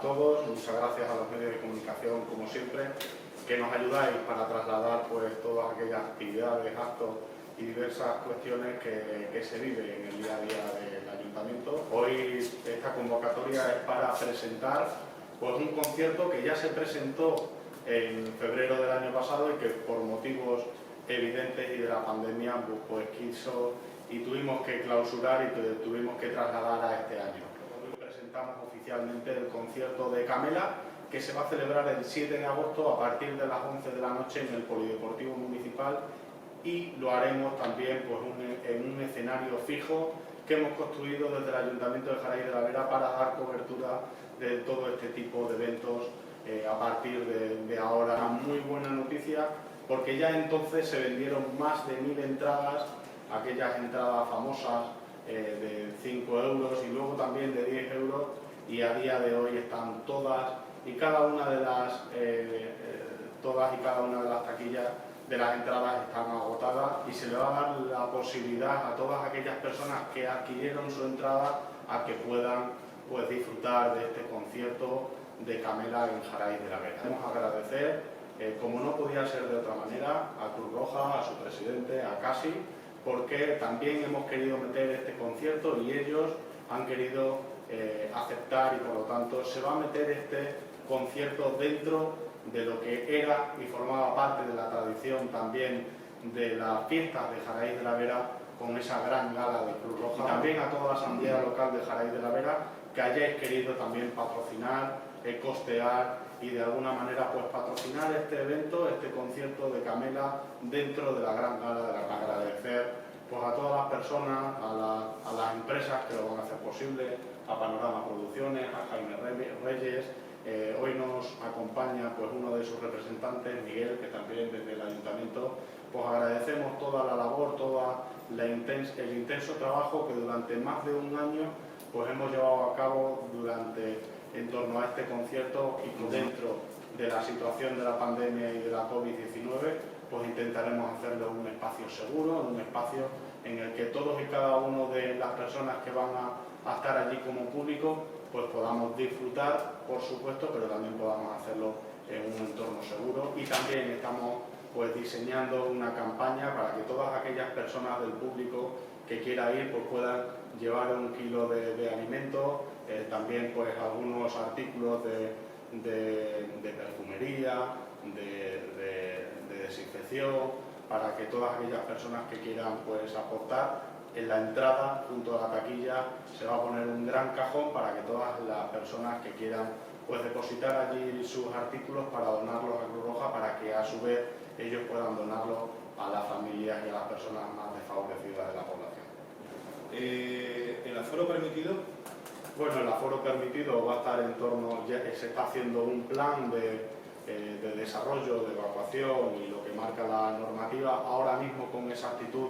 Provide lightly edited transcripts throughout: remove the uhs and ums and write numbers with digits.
todos, muchas gracias a los medios de comunicación, como siempre, que nos ayudáis para trasladar pues todas aquellas actividades, actos y diversas cuestiones que se viven en el día a día del Ayuntamiento. Hoy esta convocatoria es para presentar pues un concierto que ya se presentó en febrero del año pasado y que por motivos evidentes y de la pandemia pues quiso y tuvimos que clausurar y tuvimos que trasladar a este año. Hoy presentamos oficialmente el concierto de Camela, que se va a celebrar el 7 de agosto a partir de las 11 de la noche en el Polideportivo Municipal, y lo haremos también pues, en un escenario fijo que hemos construido desde el Ayuntamiento de Jaraíz de la Vera para dar cobertura de todo este tipo de eventos a partir de ahora. Una muy buena noticia, porque ya entonces se vendieron más de 1000 entradas, aquellas entradas famosas de 5 euros y luego también de 10 euros, y a día de hoy están todas y cada una de las taquillas de las entradas están agotadas, y se le va a dar la posibilidad a todas aquellas personas que adquirieron su entrada a que puedan pues, disfrutar de este concierto de Camela en Jaraíz de la Vera. Queremos agradecer, como no podía ser de otra manera, a Cruz Roja, a su presidente, a Casi, porque también hemos querido meter este concierto y ellos han querido aceptar, y por lo tanto se va a meter este concierto dentro de lo que era y formaba parte de la tradición también de las fiestas de Jaraíz de la Vera, con esa gran gala de Cruz Roja. Y también a toda la asamblea local de Jaraíz de la Vera, que hayáis querido también patrocinar, costear y de alguna manera pues patrocinar este evento, este concierto de Camela dentro de la gran gala de la Gran. Agradecer pues a todas las personas, a las empresas que lo van a hacer posible, a Panorama Producciones, a Jaime Reyes. Hoy nos acompaña pues uno de sus representantes, Miguel, que también desde el Ayuntamiento pues agradecemos toda la labor, el intenso trabajo que durante más de un año pues hemos llevado a cabo en torno a este concierto, y dentro de la situación de la pandemia y de la COVID-19 pues intentaremos hacerlo en un espacio seguro, en un espacio en el que todos y cada uno de las personas que van a estar allí como público pues podamos disfrutar, por supuesto, pero también podamos hacerlo en un entorno seguro. Y también estamos pues diseñando una campaña para que todas aquellas personas del público que quiera ir pues puedan llevar 1 kilo de alimentos, también pues algunos artículos de perfumería, de desinfección, para que todas aquellas personas que quieran pues aportar. En la entrada, junto a la taquilla, se va a poner un gran cajón para que todas las personas que quieran pues depositar allí sus artículos para donarlos a Cruz Roja, para que a su vez ellos puedan donarlos a las familias y a las personas más desfavorecidas de la población. ¿El aforo permitido? Bueno, el aforo permitido va a estar en torno, ya que se está haciendo un plan de desarrollo, de evacuación y lo que marca la normativa. Ahora mismo con exactitud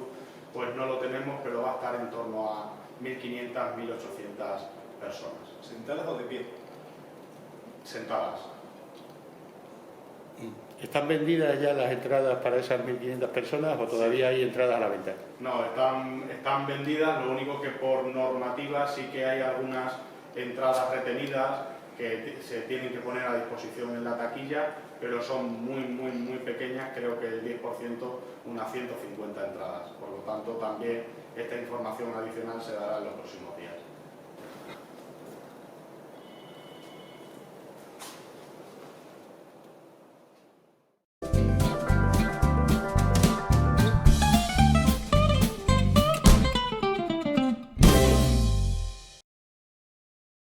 pues no lo tenemos, pero va a estar en torno a 1.500, 1.800 personas. ¿Sentadas o de pie? Sentadas. ¿Están vendidas ya las entradas para esas 1.500 personas o todavía hay entradas a la venta? No, están vendidas, lo único que por normativa sí que hay algunas entradas retenidas que se tienen que poner a disposición en la taquilla, pero son muy pequeñas, creo que el 10%, unas 150 entradas. Por lo tanto, también esta información adicional se dará en los próximos días.